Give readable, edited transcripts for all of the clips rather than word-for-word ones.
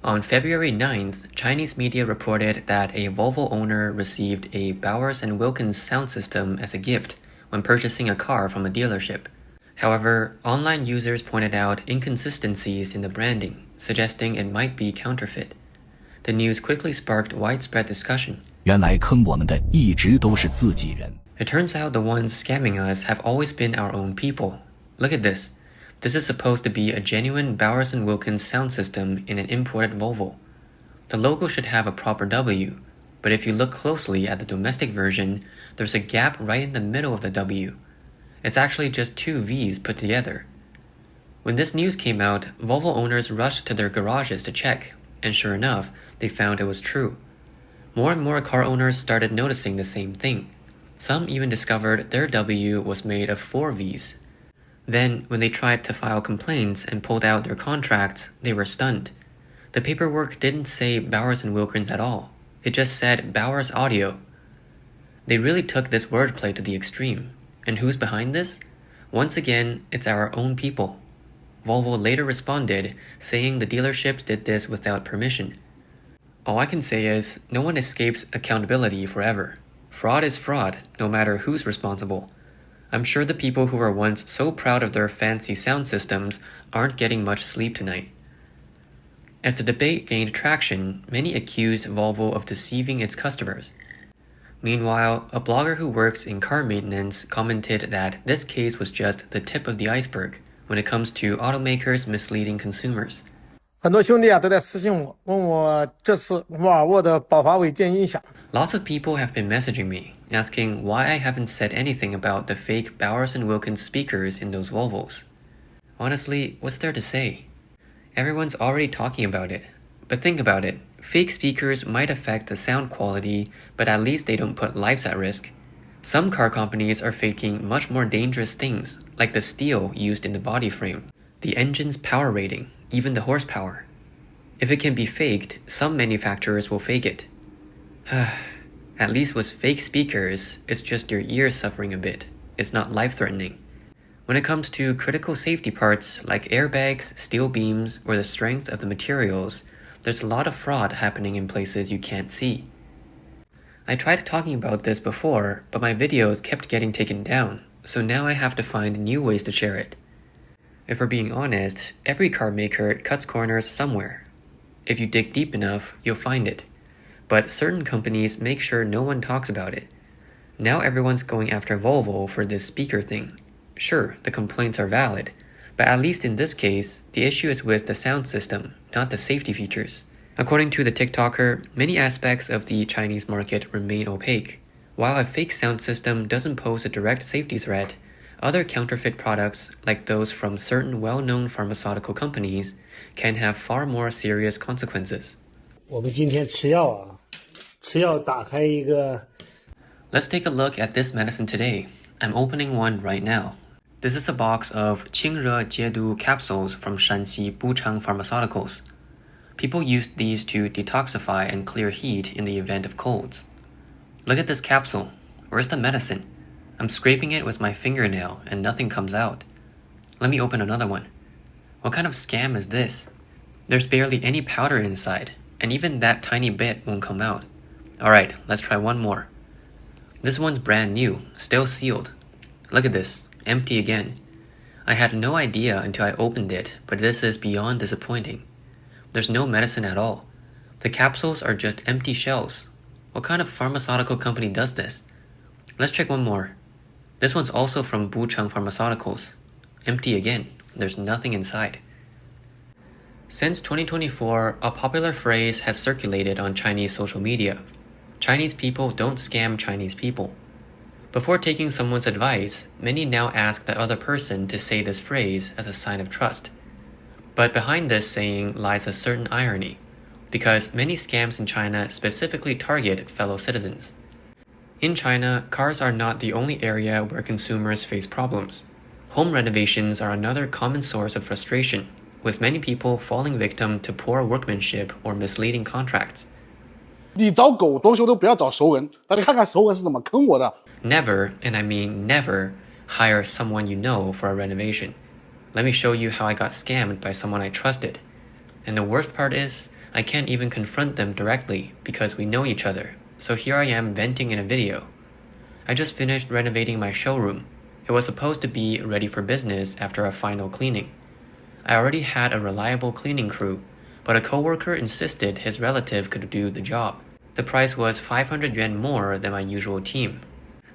On February 9th, Chinese media reported that a Volvo owner received a Bowers Wilkins sound system as a gift when purchasing a car from a dealership. However, online users pointed out inconsistencies in the branding, suggesting it might be counterfeit. The news quickly sparked widespread discussion. 原来坑我们的一直都是自己人。 It turns out the ones scamming us have always been our own people. Look at this. This is supposed to be a genuine Bowers Wilkins sound system in an imported Volvo. The logo should have a proper W, but if you look closely at the domestic version, there's a gap right in the middle of the W. It's actually just two V's put together. When this news came out, Volvo owners rushed to their garages to check, and sure enough, they found it was true. More and more car owners started noticing the same thing. Some even discovered their W was made of 4 V's. Then, when they tried to file complaints and pulled out their contracts, they were stunned. The paperwork didn't say Bowers Wilkins at all. It just said Bowers Audio. They really took this wordplay to the extreme. And who's behind this? Once again, it's our own people. Volvo later responded, saying the dealerships did this without permission. All I can say is, no one escapes accountability forever. Fraud is fraud, no matter who's responsible. I'm sure the people who were once so proud of their fancy sound systems aren't getting much sleep tonight. As the debate gained traction, many accused Volvo of deceiving its customers. Meanwhile, a blogger who works in car maintenance commented that this case was just the tip of the iceberg when it comes to automakers misleading consumers. 很多兄弟啊都在私信我，问我这次沃尔沃的宝华韦健音响。 Lots of people have been messaging me, asking why I haven't said anything about the fake Bowers Wilkins speakers in those Volvos. Honestly, what's there to say? Everyone's already talking about it. But think about it, fake speakers might affect the sound quality, but at least they don't put lives at risk. Some car companies are faking much more dangerous things, like the steel used in the body frame, the engine's power rating, even the horsepower. If it can be faked, some manufacturers will fake it. At least with fake speakers, it's just your ears suffering a bit. It's not life-threatening. When it comes to critical safety parts like airbags, steel beams, or the strength of the materials, there's a lot of fraud happening in places you can't see. I tried talking about this before, but my videos kept getting taken down, so now I have to find new ways to share it. If we're being honest, every car maker cuts corners somewhere. If you dig deep enough, you'll find it. But certain companies make sure no one talks about it. Now everyone's going after Volvo for this speaker thing. Sure, the complaints are valid, but at least in this case, the issue is with the sound system, not the safety features. According to the TikToker, many aspects of the Chinese market remain opaque. While a fake sound system doesn't pose a direct safety threat, other counterfeit products, like those from certain well-known pharmaceutical companies, can have far more serious consequences. 我们今天吃药啊，吃药打开一个。 Let's take a look at this medicine today. I'm opening one right now. This is a box of 清热解毒 capsules from Shanxi Buchang Pharmaceuticals. People used these to detoxify and clear heat in the event of colds. Look at this capsule. Where's the medicine? I'm scraping it with my fingernail and nothing comes out. Let me open another one. What kind of scam is this? There's barely any powder inside, and even that tiny bit won't come out. Alright, let's try one more. This one's brand new, still sealed. Look at this, empty again. I had no idea until I opened it, but this is beyond disappointing. There's no medicine at all. The capsules are just empty shells. What kind of pharmaceutical company does this? Let's check one more. This one's also from Buchang Pharmaceuticals. Empty again. There's nothing inside. Since 2024, a popular phrase has circulated on Chinese social media. Chinese people don't scam Chinese people. Before taking someone's advice, many now ask the other person to say this phrase as a sign of trust. But behind this saying lies a certain irony, because many scams in China specifically target fellow citizens. In China, cars are not the only area where consumers face problems. Home renovations are another common source of frustration, with many people falling victim to poor workmanship or misleading contracts. 你找狗装修都不要找熟人，大家看看熟人是怎么坑我的。 Never, and I mean never, hire someone you know for a renovation. Let me show you how I got scammed by someone I trusted. And the worst part is, I can't even confront them directly because we know each other, so here I am venting in a video. I just finished renovating my showroom. It was supposed to be ready for business after a final cleaning. I already had a reliable cleaning crew, but a coworker insisted his relative could do the job. The price was 500 yuan more than my usual team.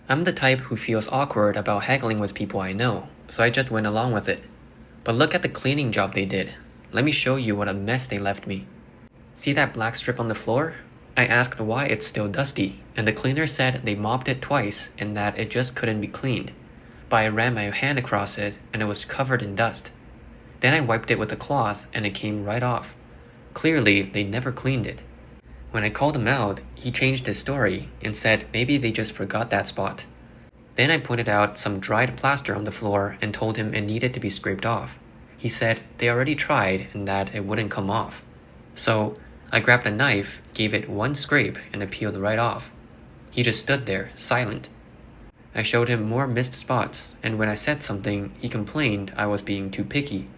I'm the type who feels awkward about haggling with people I know, so I just went along with it. But look at the cleaning job they did. Let me show you what a mess they left me. See that black strip on the floor? I asked why it's still dusty, and the cleaner said they mopped it twice and that it just couldn't be cleaned. But I ran my hand across it and it was covered in dust. Then I wiped it with a cloth and it came right off. Clearly, they never cleaned it. When I called him out, he changed his story and said maybe they just forgot that spot. Then I pointed out some dried plaster on the floor and told him it needed to be scraped off. He said they already tried and that it wouldn't come off. So I grabbed a knife, gave it one scrape, and it peeled right off. He just stood there, silent. I showed him more missed spots, and when I said something, he complained I was being too picky.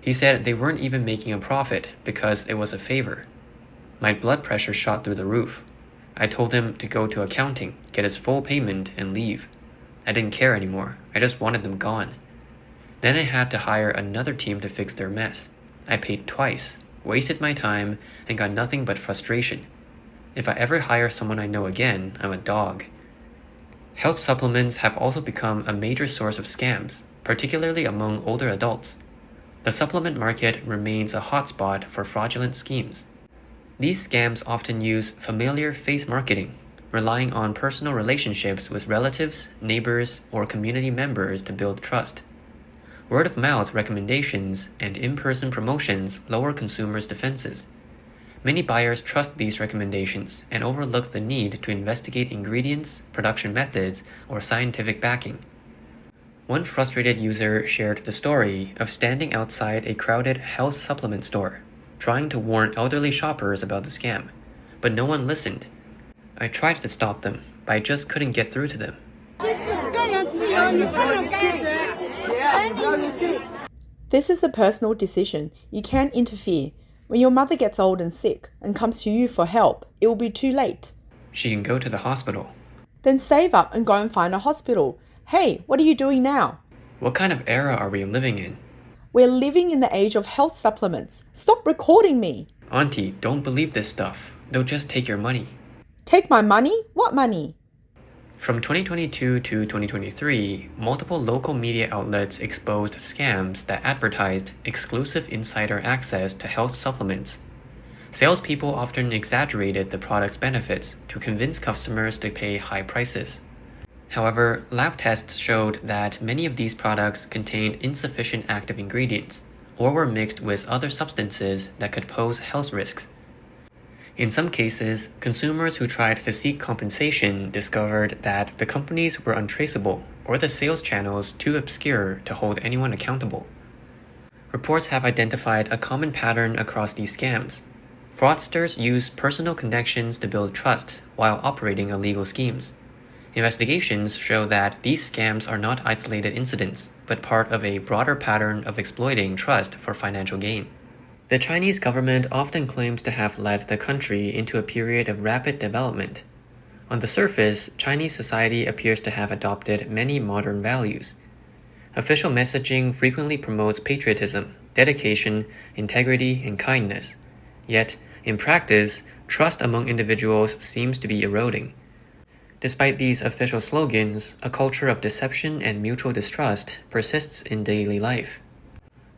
He said they weren't even making a profit because it was a favor. My blood pressure shot through the roof. I told him to go to accounting, get his full payment, and leave. I didn't care anymore. I just wanted them gone. Then I had to hire another team to fix their mess. I paid twice, wasted my time, and got nothing but frustration. If I ever hire someone I know again, I'm a dog. Health supplements have also become a major source of scams, particularly among older adults. The supplement market remains a hotspot for fraudulent schemes. These scams often use familiar face marketing, relying on personal relationships with relatives, neighbors, or community members to build trust. Word-of-mouth recommendations and in-person promotions lower consumers' defenses. Many buyers trust these recommendations and overlook the need to investigate ingredients, production methods, or scientific backing. One frustrated user shared the story of standing outside a crowded health supplement store, trying to warn elderly shoppers about the scam, but no one listened. I tried to stop them, but I just couldn't get through to them. This is a personal decision. You can't interfere. When your mother gets old and sick and comes to you for help, it will be too late. She can go to the hospital. Then save up and go and find a hospital. Hey, what are you doing now? What kind of era are we living in? We're living in the age of health supplements. Stop recording me. Auntie, don't believe this stuff. They'll just take your money. Take my money? What money? From 2022 to 2023, multiple local media outlets exposed scams that advertised exclusive insider access to health supplements. Salespeople often exaggerated the product's benefits to convince customers to pay high prices. However, lab tests showed that many of these products contained insufficient active ingredients or were mixed with other substances that could pose health risks. In some cases, consumers who tried to seek compensation discovered that the companies were untraceable or the sales channels too obscure to hold anyone accountable. Reports have identified a common pattern across these scams. Fraudsters use personal connections to build trust while operating illegal schemes. Investigations show that these scams are not isolated incidents, but part of a broader pattern of exploiting trust for financial gain. The Chinese government often claims to have led the country into a period of rapid development. On the surface, Chinese society appears to have adopted many modern values. Official messaging frequently promotes patriotism, dedication, integrity, and kindness. Yet, in practice, trust among individuals seems to be eroding. Despite these official slogans, a culture of deception and mutual distrust persists in daily life.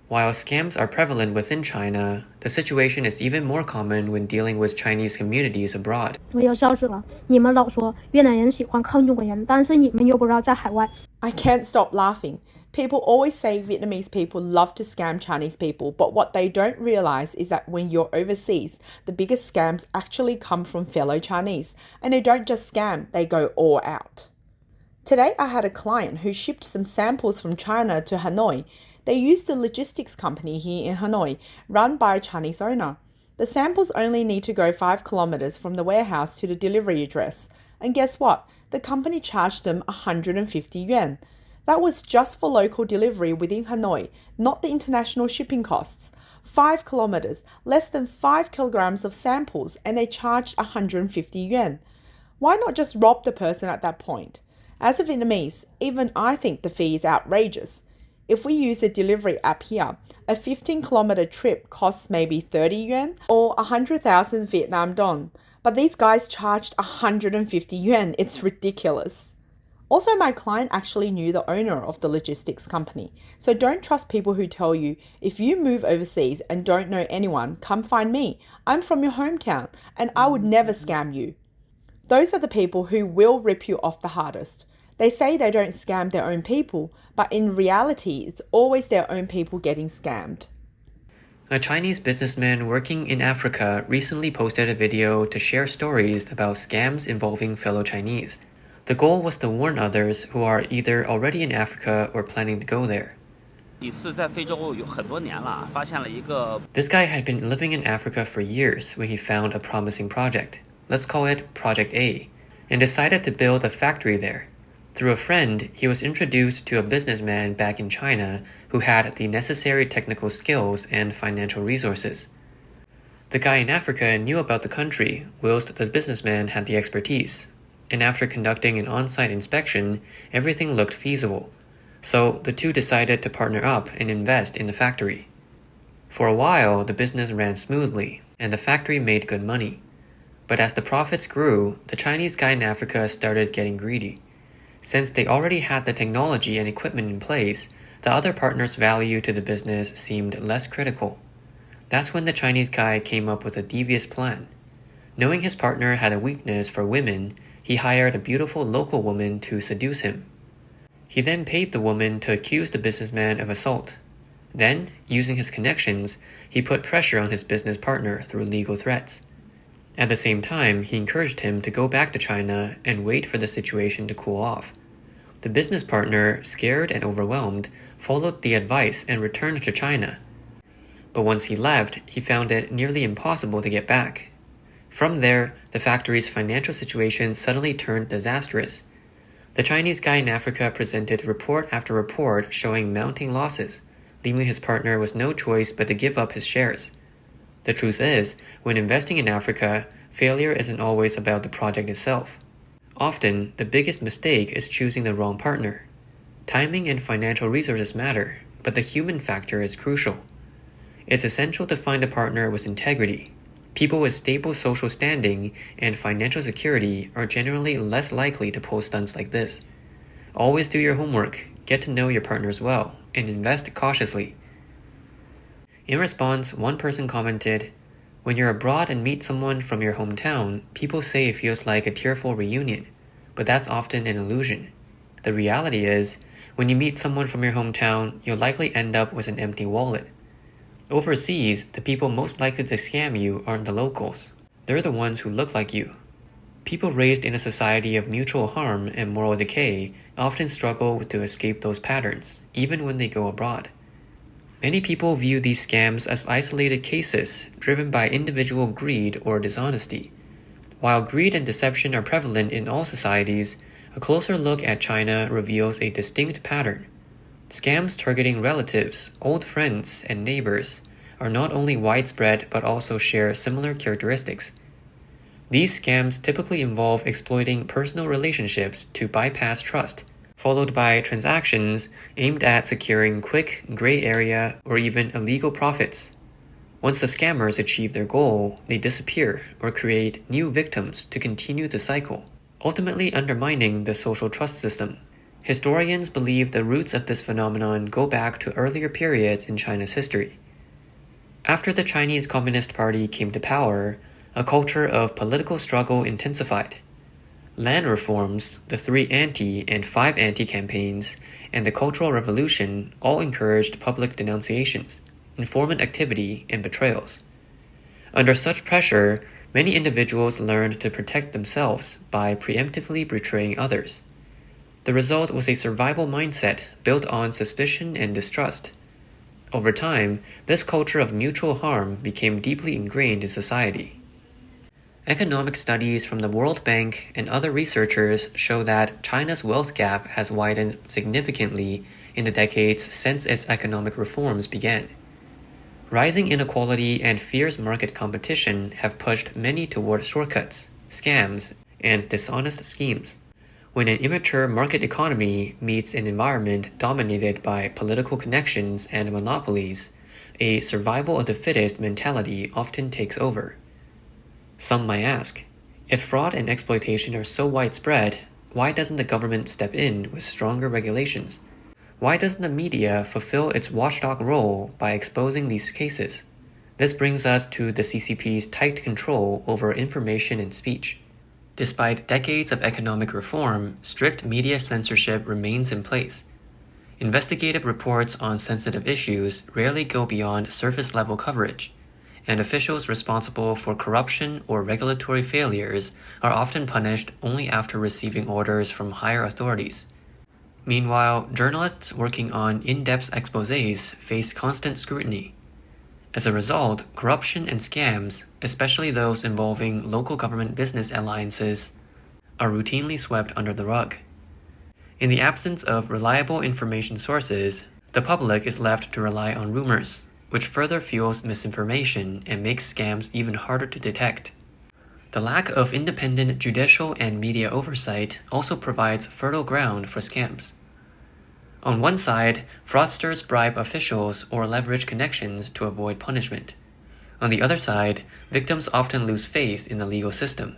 While scams are prevalent within China, the situation is even more common when dealing with Chinese communities abroad. 我要消失了，你们老说越南人喜欢抗中国人，但是你们又不知道在海外。I can't stop laughing. People always say Vietnamese people love to scam Chinese people, but what they don't realize is that when you're overseas, the biggest scams actually come from fellow Chinese, and they don't just scam, they go all out. Today, I had a client who shipped some samples from China to Hanoi. They used a logistics company here in Hanoi, run by a Chinese owner. The samples only need to go 5 kilometers from the warehouse to the delivery address. And guess what? The company charged them 150 yuan. That was just for local delivery within Hanoi, not the international shipping costs. 5 kilometers, less than 5 kilograms of samples, and they charged 150 yuan. Why not just rob the person at that point? As a Vietnamese, even I think the fee is outrageous. If we use a delivery app here, a 15-kilometer trip costs maybe 30 yuan or 100,000 Vietnam dong. But these guys charged 150 yuan. It's ridiculous. Also, my client actually knew the owner of the logistics company. So don't trust people who tell you, if you move overseas and don't know anyone, come find me. I'm from your hometown and I would never scam you. Those are the people who will rip you off the hardest. They say they don't scam their own people, but in reality, it's always their own people getting scammed. A Chinese businessman working in Africa recently posted a video to share stories about scams involving fellow Chinese. The goal was to warn others who are either already in Africa or planning to go there. This guy had been living in Africa for years when he found a promising project, let's call it Project A, and decided to build a factory there. Through a friend, he was introduced to a businessman back in China who had the necessary technical skills and financial resources. The guy in Africa knew about the country, whilst the businessman had the expertise. And after conducting an on-site inspection, everything looked feasible. So the two decided to partner up and invest in the factory. For a while, the business ran smoothly, and the factory made good money. But as the profits grew, the Chinese guy in Africa started getting greedy. Since they already had the technology and equipment in place, the other partner's value to the business seemed less critical. That's when the Chinese guy came up with a devious plan. Knowing his partner had a weakness for women, he hired a beautiful local woman to seduce him. He then paid the woman to accuse the businessman of assault. Then, using his connections, he put pressure on his business partner through legal threats. At the same time, he encouraged him to go back to China and wait for the situation to cool off. The business partner, scared and overwhelmed, followed the advice and returned to China. But once he left, he found it nearly impossible to get back. From there, the factory's financial situation suddenly turned disastrous. The Chinese guy in Africa presented report after report showing mounting losses, leaving his partner with no choice but to give up his shares. The truth is, when investing in Africa, failure isn't always about the project itself. Often, the biggest mistake is choosing the wrong partner. Timing and financial resources matter, but the human factor is crucial. It's essential to find a partner with integrity. People with stable social standing and financial security are generally less likely to pull stunts like this. Always do your homework, get to know your partners well, and invest cautiously. In response, one person commented, "When you're abroad and meet someone from your hometown, people say it feels like a tearful reunion, but that's often an illusion. The reality is, when you meet someone from your hometown, you'll likely end up with an empty wallet. Overseas, the people most likely to scam you aren't the locals. They're the ones who look like you." People raised in a society of mutual harm and moral decay often struggle to escape those patterns, even when they go abroad. Many people view these scams as isolated cases driven by individual greed or dishonesty. While greed and deception are prevalent in all societies, a closer look at China reveals a distinct pattern. Scams targeting relatives, old friends, and neighbors are not only widespread but also share similar characteristics. These scams typically involve exploiting personal relationships to bypass trust, followed by transactions aimed at securing quick, gray area, or even illegal profits. Once the scammers achieve their goal, they disappear or create new victims to continue the cycle, ultimately undermining the social trust system. Historians believe the roots of this phenomenon go back to earlier periods in China's history. After the Chinese Communist Party came to power, a culture of political struggle intensified. Land reforms, the 3 anti and 5 anti campaigns, and the Cultural Revolution all encouraged public denunciations, informant activity, and betrayals. Under such pressure, many individuals learned to protect themselves by preemptively betraying others. The result was a survival mindset built on suspicion and distrust. Over time, this culture of mutual harm became deeply ingrained in society. Economic studies from the World Bank and other researchers show that China's wealth gap has widened significantly in the decades since its economic reforms began. Rising inequality and fierce market competition have pushed many toward shortcuts, scams, and dishonest schemes. When an immature market economy meets an environment dominated by political connections and monopolies, a survival of the fittest mentality often takes over. Some might ask, if fraud and exploitation are so widespread, why doesn't the government step in with stronger regulations? Why doesn't the media fulfill its watchdog role by exposing these cases? This brings us to the CCP's tight control over information and speech. Despite decades of economic reform, strict media censorship remains in place. Investigative reports on sensitive issues rarely go beyond surface-level coverage, and officials responsible for corruption or regulatory failures are often punished only after receiving orders from higher authorities. Meanwhile, journalists working on in-depth exposés face constant scrutiny. As a result, corruption and scams, especially those involving local government business alliances, are routinely swept under the rug. In the absence of reliable information sources, the public is left to rely on rumors, which further fuels misinformation and makes scams even harder to detect. The lack of independent judicial and media oversight also provides fertile ground for scams. On one side, fraudsters bribe officials or leverage connections to avoid punishment. On the other side, victims often lose faith in the legal system.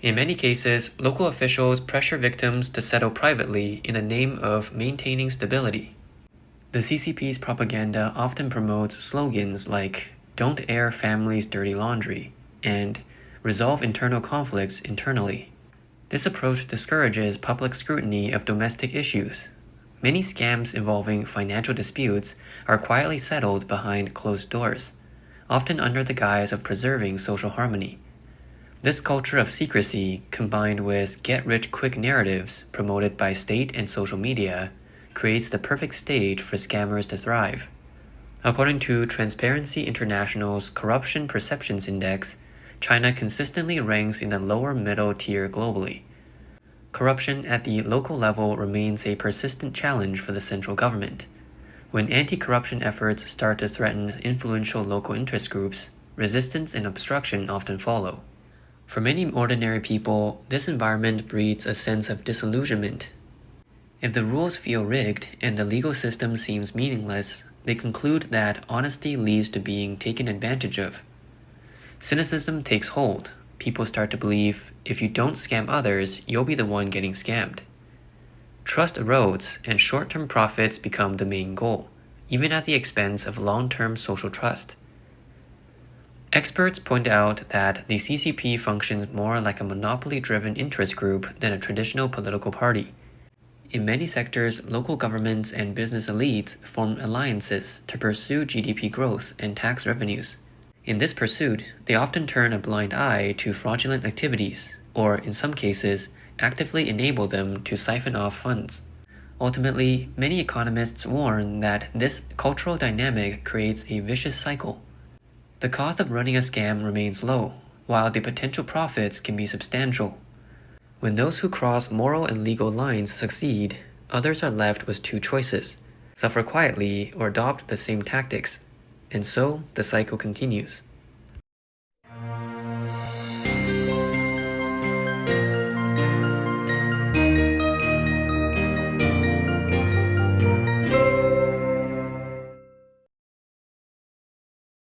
In many cases, local officials pressure victims to settle privately in the name of maintaining stability. The CCP's propaganda often promotes slogans like, "Don't air families' dirty laundry," and "Resolve internal conflicts internally." This approach discourages public scrutiny of domestic issues. Many scams involving financial disputes are quietly settled behind closed doors, often under the guise of preserving social harmony. This culture of secrecy, combined with get-rich-quick narratives promoted by state and social media, creates the perfect stage for scammers to thrive. According to Transparency International's Corruption Perceptions Index, China consistently ranks in the lower middle tier globally. Corruption at the local level remains a persistent challenge for the central government. When anti-corruption efforts start to threaten influential local interest groups, resistance and obstruction often follow. For many ordinary people, this environment breeds a sense of disillusionment. If the rules feel rigged and the legal system seems meaningless, they conclude that honesty leads to being taken advantage of. Cynicism takes hold. People start to believe, if you don't scam others, you'll be the one getting scammed. Trust erodes, and short-term profits become the main goal, even at the expense of long-term social trust. Experts point out that the CCP functions more like a monopoly-driven interest group than a traditional political party. In many sectors, local governments and business elites form alliances to pursue GDP growth and tax revenues. In this pursuit, they often turn a blind eye to fraudulent activities, or in some cases, actively enable them to siphon off funds. Ultimately, many economists warn that this cultural dynamic creates a vicious cycle. The cost of running a scam remains low, while the potential profits can be substantial. When those who cross moral and legal lines succeed, others are left with two choices: suffer quietly or adopt the same tactics. And so, the cycle continues.